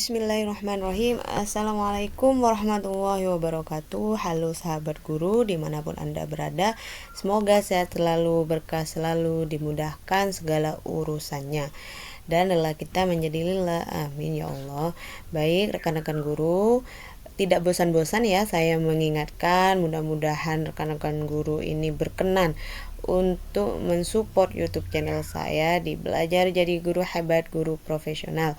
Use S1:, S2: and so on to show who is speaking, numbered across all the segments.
S1: Bismillahirrahmanirrahim. Assalamualaikum warahmatullahi wabarakatuh. Halo sahabat guru dimanapun Anda berada, semoga sehat selalu, berkah selalu, dimudahkan segala urusannya, dan lelah kita menjadi lillah, amin ya Allah. Baik rekan-rekan guru, tidak bosan-bosan ya saya mengingatkan, mudah-mudahan rekan-rekan guru ini berkenan untuk mensupport YouTube channel saya di Belajar Jadi Guru Hebat, Guru Profesional,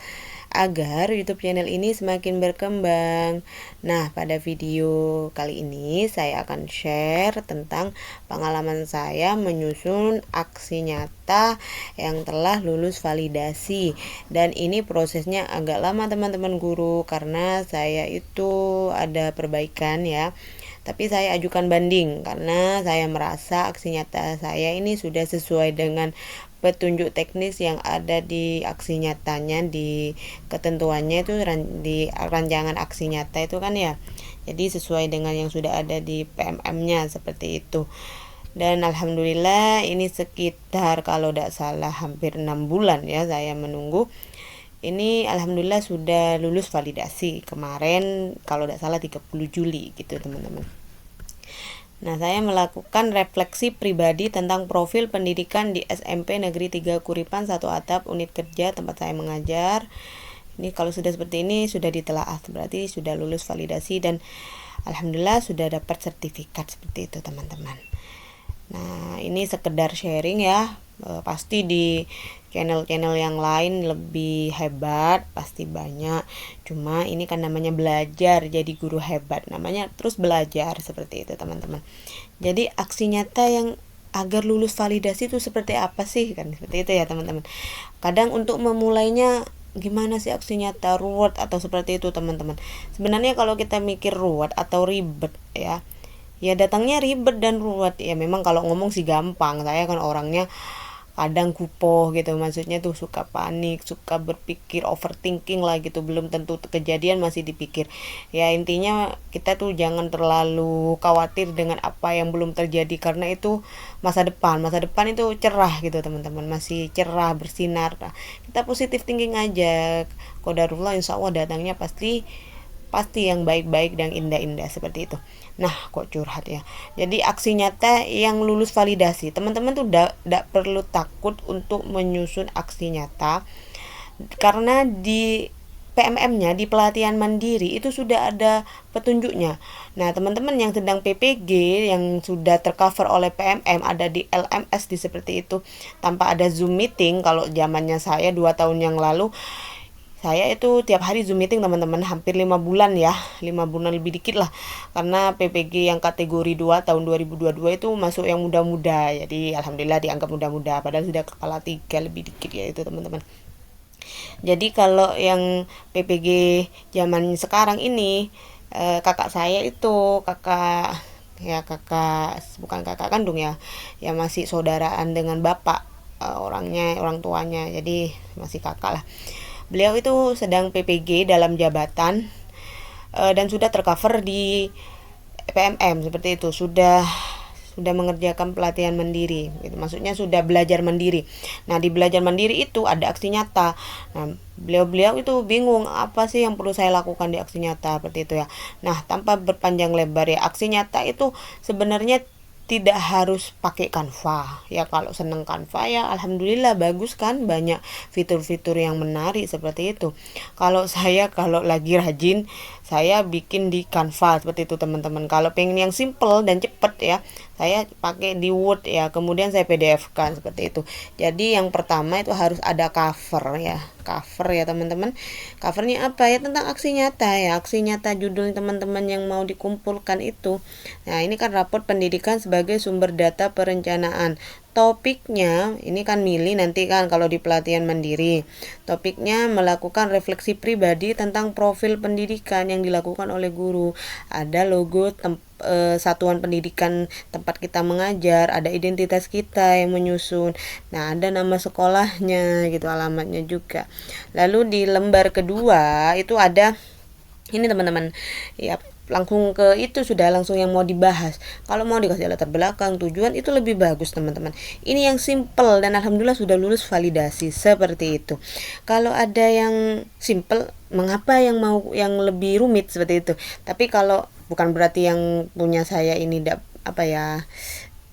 S1: agar YouTube channel ini semakin berkembang. Nah, pada video kali ini saya akan share tentang pengalaman saya menyusun aksi nyata yang telah lulus validasi. Dan ini prosesnya agak lama teman-teman guru, karena saya itu ada perbaikan ya. Tapi saya ajukan banding karena saya merasa aksi nyata saya ini sudah sesuai dengan petunjuk teknis yang ada di aksi nyatanya, di ketentuannya itu di rancangan aksi nyata itu kan ya. Jadi sesuai dengan yang sudah ada di PMM-nya seperti itu. Dan alhamdulillah ini sekitar kalau tidak salah hampir 6 bulan ya saya menunggu. Ini alhamdulillah sudah lulus validasi kemarin, kalau tidak salah 30 Juli gitu teman-teman. Nah, saya melakukan refleksi pribadi tentang profil pendidikan di SMP Negeri 3 Kuripan 1 Atap unit kerja tempat saya mengajar. Ini kalau sudah seperti ini sudah ditelaah, berarti sudah lulus validasi dan alhamdulillah sudah dapat sertifikat seperti itu teman-teman. Nah, ini sekedar sharing ya. Pasti di channel-channel yang lain lebih hebat, pasti banyak. Cuma ini kan namanya belajar jadi guru hebat, namanya terus belajar seperti itu teman-teman. Jadi aksi nyata yang agar lulus validasi itu seperti apa sih, kan seperti itu ya teman-teman. Kadang untuk memulainya gimana sih aksi nyata, ruwet atau seperti itu teman-teman. Sebenarnya kalau kita mikir ruwet atau ribet ya datangnya ribet dan ruwet ya. Memang kalau ngomong sih gampang, saya kan orangnya kadang kupoh gitu, maksudnya tuh suka panik, suka berpikir, overthinking lah gitu, belum tentu kejadian masih dipikir ya. Intinya kita tuh jangan terlalu khawatir dengan apa yang belum terjadi, karena itu masa depan itu cerah gitu teman-teman, masih cerah, bersinar. Nah, kita positif thinking aja, qadarullah insya Allah datangnya pasti yang baik-baik dan indah-indah seperti itu. Nah, kok curhat ya. Jadi aksi nyata yang lulus validasi, teman-teman tuh tidak perlu takut untuk menyusun aksi nyata, karena di PMM-nya, di pelatihan mandiri itu sudah ada petunjuknya. Nah, teman-teman yang sedang PPG yang sudah tercover oleh PMM, ada di LMS di seperti itu, tanpa ada Zoom meeting. Kalau zamannya saya 2 tahun yang lalu, saya itu tiap hari Zoom meeting teman-teman, hampir 5 bulan ya, 5 bulan lebih dikit lah, karena PPG yang kategori 2 tahun 2022 itu masuk yang muda-muda, jadi alhamdulillah dianggap muda-muda, padahal sudah kepala 3 lebih dikit ya itu teman-teman. Jadi kalau yang PPG zaman sekarang ini, kakak saya itu kakak bukan kakak kandung ya, masih saudaraan dengan bapak, orang tuanya, jadi masih kakak lah. Beliau itu sedang PPG dalam jabatan dan sudah tercover di PMM seperti itu, sudah mengerjakan pelatihan mandiri gitu. Maksudnya sudah belajar mandiri. Nah, di belajar mandiri itu ada aksi nyata. Nah, beliau itu bingung apa sih yang perlu saya lakukan di aksi nyata seperti itu ya. Nah, tanpa berpanjang lebar ya, aksi nyata itu sebenarnya tidak harus pakai Canva ya. Kalau seneng Canva ya alhamdulillah bagus kan, banyak fitur-fitur yang menarik seperti itu. Kalau lagi rajin, saya bikin di Canva seperti itu teman-teman. Kalau pengen yang simple dan cepet ya, saya pakai di Word ya, kemudian saya PDF kan seperti itu. Jadi yang pertama itu harus ada cover ya teman-teman. Covernya apa ya, tentang aksi nyata ya, aksi nyata judul teman-teman yang mau dikumpulkan itu. Nah, ini kan raport pendidikan sebagai sumber data perencanaan. Topiknya ini kan milih nanti kan kalau di pelatihan mandiri. Topiknya melakukan refleksi pribadi tentang profil pendidikan yang dilakukan oleh guru. Ada logo satuan pendidikan tempat kita mengajar, ada identitas kita yang menyusun. Nah, ada nama sekolahnya gitu, alamatnya juga. Lalu di lembar kedua itu ada ini teman-teman ya, langsung ke itu, sudah langsung yang mau dibahas. Kalau mau dikasih latar belakang, tujuan, itu lebih bagus teman-teman. Ini yang simple dan alhamdulillah sudah lulus validasi seperti itu. Kalau ada yang simple, mengapa yang mau yang lebih rumit seperti itu. Tapi kalau bukan berarti yang punya saya ini apa ya,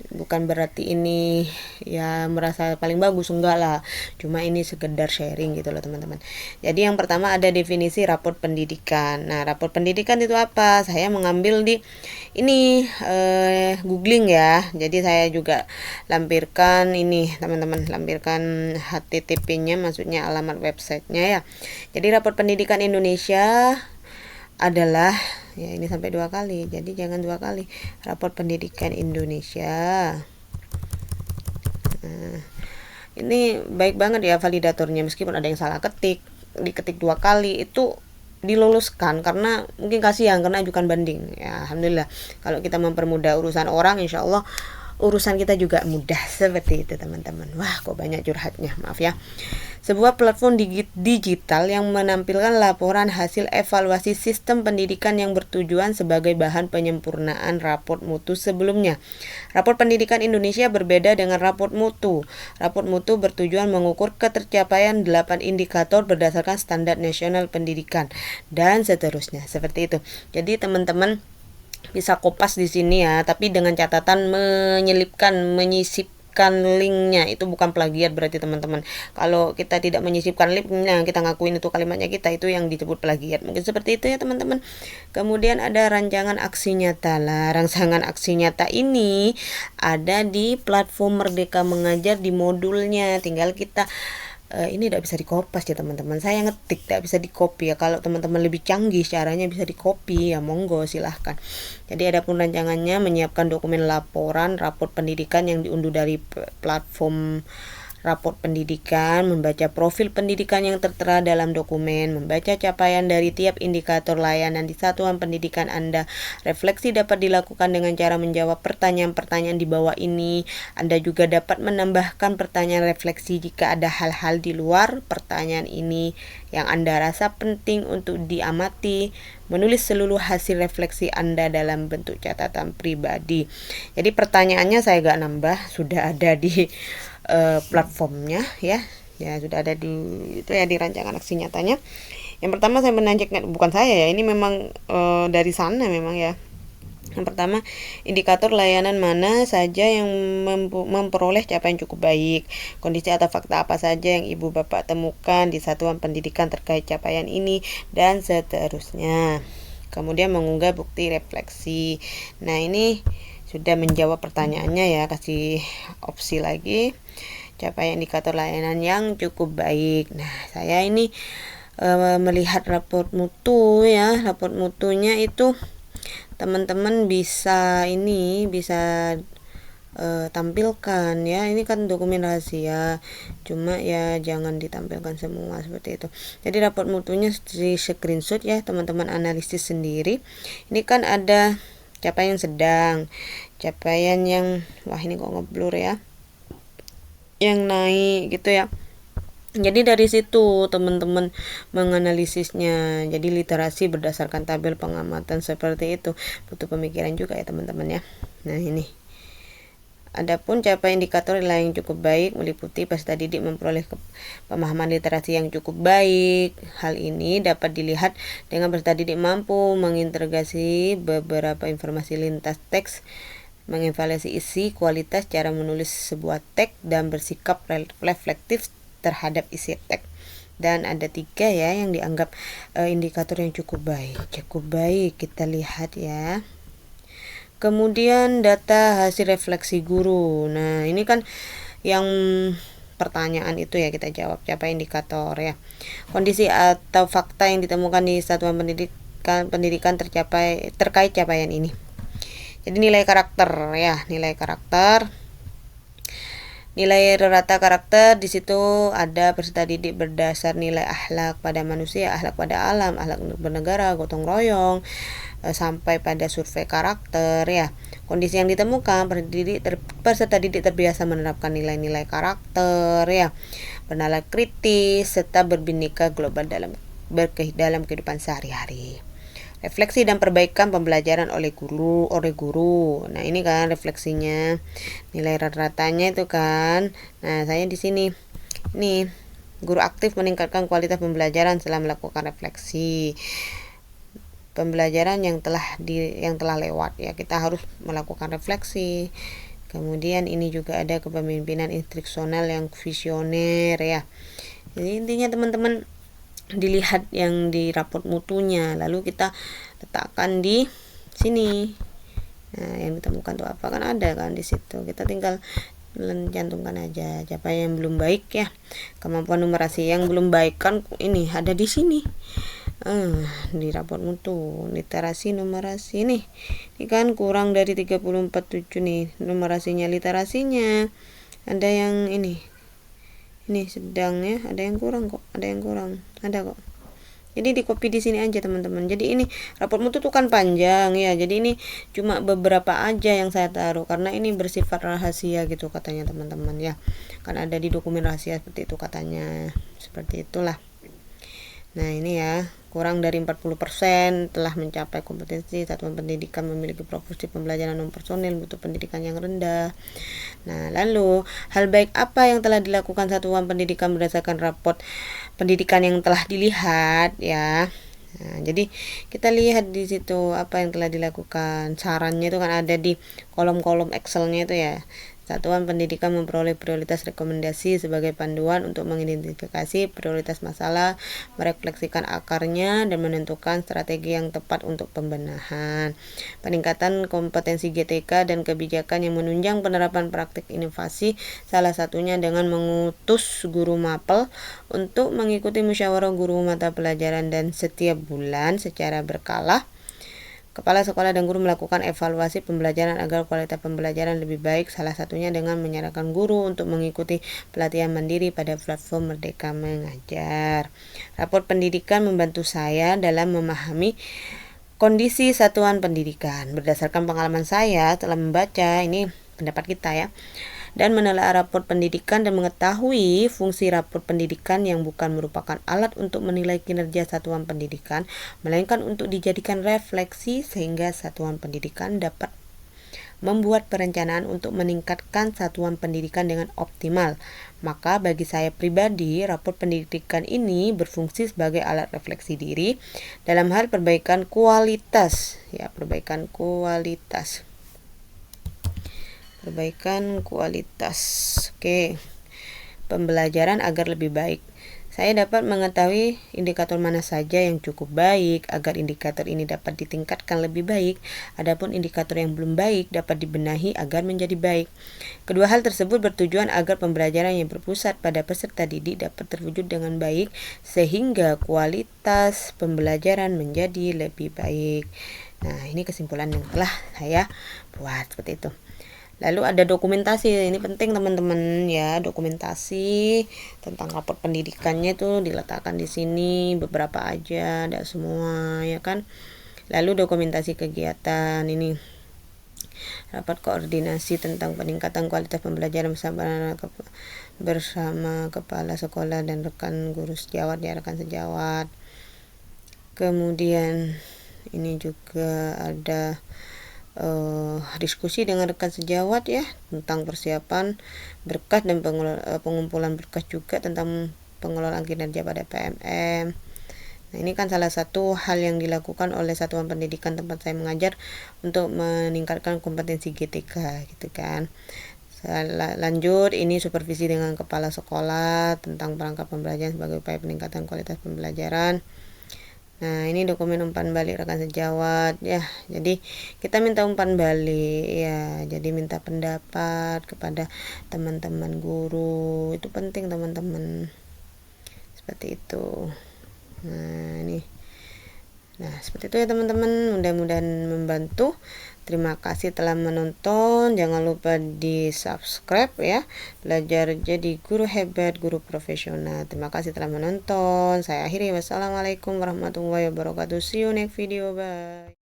S1: bukan berarti ini ya merasa paling bagus, enggak lah, cuma ini sekedar sharing gitu loh teman-teman. Jadi yang pertama ada definisi raport pendidikan. Nah, raport pendidikan itu apa? Saya mengambil di ini googling ya. Jadi saya juga lampirkan ini teman-teman, lampirkan HTTP-nya, maksudnya alamat websitenya ya. Jadi raport pendidikan Indonesia adalah, ya ini sampai 2 kali, jadi jangan 2 kali, raport pendidikan Indonesia. Nah, ini baik banget ya validatornya, meskipun ada yang salah ketik, diketik 2 kali itu diluluskan karena mungkin kasihan karena ajukan banding. Ya alhamdulillah, kalau kita mempermudah urusan orang, insya Allah urusan kita juga mudah seperti itu teman-teman. Wah, kok banyak curhatnya, maaf ya. Sebuah platform digital yang menampilkan laporan hasil evaluasi sistem pendidikan yang bertujuan sebagai bahan penyempurnaan raport mutu sebelumnya. Raport pendidikan Indonesia berbeda dengan raport mutu. Raport mutu bertujuan mengukur ketercapaian 8 indikator berdasarkan standar nasional pendidikan dan seterusnya. Seperti itu. Jadi teman-teman bisa kopas di sini ya, tapi dengan catatan menyisipkan linknya, itu bukan plagiat berarti teman-teman. Kalau kita tidak menyisipkan linknya, kita ngakuin itu kalimatnya kita, itu yang disebut plagiat. Mungkin seperti itu ya teman-teman. Kemudian ada rancangan aksi nyata. Lah, rancangan aksi nyata ini ada di platform Merdeka Mengajar di modulnya. Tinggal kita ini tidak bisa dikopas ya teman-teman, saya ngetik tidak bisa dikopi ya. Kalau teman-teman lebih canggih caranya bisa dikopi ya, monggo silahkan. Jadi adapun rancangannya menyiapkan dokumen laporan raport pendidikan yang diunduh dari platform raport pendidikan, membaca profil pendidikan yang tertera dalam dokumen, membaca capaian dari tiap indikator layanan di satuan pendidikan Anda. Refleksi dapat dilakukan dengan cara menjawab pertanyaan-pertanyaan di bawah ini. Anda juga dapat menambahkan pertanyaan refleksi jika ada hal-hal di luar pertanyaan ini yang Anda rasa penting untuk diamati. Menulis seluruh hasil refleksi Anda dalam bentuk catatan pribadi. Jadi pertanyaannya saya gak nambah, sudah ada di platformnya ya sudah ada di itu ya, di rancangan aksi nyatanya. Yang pertama saya menanyakan, bukan saya ya, ini memang dari sana memang ya. Yang pertama, indikator layanan mana saja yang memperoleh capaian cukup baik, kondisi atau fakta apa saja yang ibu bapak temukan di satuan pendidikan terkait capaian ini, dan seterusnya. Kemudian mengunggah bukti refleksi. Nah, ini sudah menjawab pertanyaannya ya, kasih opsi lagi, capaian indikator layanan yang cukup baik. Nah, saya ini melihat raport mutu ya, raport mutunya itu teman-teman bisa tampilkan ya. Ini kan dokumen rahasia, cuma ya jangan ditampilkan semua seperti itu. Jadi raport mutunya di screenshot ya, teman-teman analisis sendiri. Ini kan ada capaian sedang, capaian yang ini kok ngeblur ya, yang naik gitu ya. Jadi dari situ teman-teman menganalisisnya. Jadi literasi berdasarkan tabel pengamatan seperti itu, butuh pemikiran juga ya teman-teman ya. Nah, ini adapun capaian indikator yang cukup baik meliputi peserta didik memperoleh pemahaman literasi yang cukup baik. Hal ini dapat dilihat dengan peserta didik mampu mengintegrasi beberapa informasi lintas teks, mengevaluasi isi, kualitas, cara menulis sebuah teks, dan bersikap reflektif terhadap isi teks. Dan ada 3 ya yang dianggap indikator yang cukup baik. Cukup baik, kita lihat ya. Kemudian data hasil refleksi guru. Nah, ini kan yang pertanyaan itu ya, kita jawab capaian indikator ya. Kondisi atau fakta yang ditemukan di satuan pendidikan terkait capaian ini. Jadi nilai karakter ya, nilai karakter. Nilai rata karakter, di situ ada peserta didik berdasar nilai akhlak pada manusia, akhlak pada alam, akhlak bernegara, gotong royong, sampai pada survei karakter ya. Kondisi yang ditemukan, peserta didik terbiasa menerapkan nilai-nilai karakter ya, bernalar kritis serta berbineka global dalam kehidupan sehari-hari. refleksi dan perbaikan pembelajaran oleh guru. Nah, ini kan refleksinya, nilai rata-ratanya itu kan. Nah, saya di sini. Nih, guru aktif meningkatkan kualitas pembelajaran setelah melakukan refleksi. Pembelajaran yang telah lewat ya, kita harus melakukan refleksi. Kemudian ini juga ada kepemimpinan instruksional yang visioner ya. Jadi intinya teman-teman dilihat yang di raport mutunya, lalu kita letakkan di sini. Nah, yang ditemukan tuh apa, kan ada kan di situ. Kita tinggal cantumkan aja siapa yang belum baik ya. Kemampuan numerasi yang belum baik kan ini ada di sini. Di raport mutu literasi numerasi nih. Ini kan kurang dari 34,7 nih numerasinya, literasinya. Ada yang ini sedang ya, ada yang kurang kok, ada kok. Jadi di copy di sini aja teman-teman. Jadi ini raport mutu tuh kan panjang ya. Jadi ini cuma beberapa aja yang saya taruh karena ini bersifat rahasia gitu katanya teman-teman ya. Kan ada di dokumen rahasia seperti itu katanya. Seperti itulah. Nah, ini ya, kurang dari 40% telah mencapai kompetensi satuan pendidikan memiliki proporsi pembelajaran non-personil butuh pendidikan yang rendah. Nah, lalu hal baik apa yang telah dilakukan satuan pendidikan berdasarkan raport pendidikan yang telah dilihat ya. Nah, jadi kita lihat di situ apa yang telah dilakukan. Sarannya itu kan ada di kolom-kolom Excel-nya itu ya. Satuan pendidikan memperoleh prioritas rekomendasi sebagai panduan untuk mengidentifikasi prioritas masalah, merefleksikan akarnya, dan menentukan strategi yang tepat untuk pembenahan. Peningkatan kompetensi GTK dan kebijakan yang menunjang penerapan praktik inovasi, salah satunya dengan mengutus guru mapel untuk mengikuti musyawarah guru mata pelajaran dan setiap bulan secara berkala. Kepala sekolah dan guru melakukan evaluasi pembelajaran agar kualitas pembelajaran lebih baik, salah satunya dengan menyarankan guru untuk mengikuti pelatihan mandiri pada platform Merdeka Mengajar. Raport pendidikan membantu saya dalam memahami kondisi satuan pendidikan. Berdasarkan pengalaman saya telah membaca, ini pendapat kita ya, dan menelaah raport pendidikan dan mengetahui fungsi raport pendidikan yang bukan merupakan alat untuk menilai kinerja satuan pendidikan, melainkan untuk dijadikan refleksi sehingga satuan pendidikan dapat membuat perencanaan untuk meningkatkan satuan pendidikan dengan optimal. Maka bagi saya pribadi, raport pendidikan ini berfungsi sebagai alat refleksi diri dalam hal perbaikan kualitas. Oke. Pembelajaran agar lebih baik. Saya dapat mengetahui indikator mana saja yang cukup baik agar indikator ini dapat ditingkatkan lebih baik. Adapun indikator yang belum baik dapat dibenahi agar menjadi baik. Kedua hal tersebut bertujuan agar pembelajaran yang berpusat pada peserta didik dapat terwujud dengan baik sehingga kualitas pembelajaran menjadi lebih baik. Nah, ini kesimpulan yang telah saya buat seperti itu. Lalu ada dokumentasi, ini penting teman-teman ya, dokumentasi tentang raport pendidikannya itu diletakkan di sini beberapa aja, tidak semua ya kan. Lalu dokumentasi kegiatan, ini rapat koordinasi tentang peningkatan kualitas pembelajaran bersama kepala sekolah dan rekan guru sejawat ya, rekan sejawat. Kemudian ini juga ada diskusi dengan rekan sejawat ya tentang persiapan berkas dan pengumpulan berkas juga tentang pengelolaan kinerja pada PMM. Nah, ini kan salah satu hal yang dilakukan oleh satuan pendidikan tempat saya mengajar untuk meningkatkan kompetensi GTK gitu kan. Lanjut, ini supervisi dengan kepala sekolah tentang perangkat pembelajaran sebagai upaya peningkatan kualitas pembelajaran. Nah, ini dokumen umpan balik rekan sejawat ya. Jadi kita minta umpan balik ya. Jadi minta pendapat kepada teman-teman guru. Itu penting teman-teman. Seperti itu. Nah, seperti itu ya teman-teman. Mudah-mudahan membantu. Terima kasih telah menonton. Jangan lupa di-subscribe ya. Belajar jadi guru hebat, guru profesional. Terima kasih telah menonton. Saya akhiri. Wassalamualaikum warahmatullahi wabarakatuh. See you next video. Bye.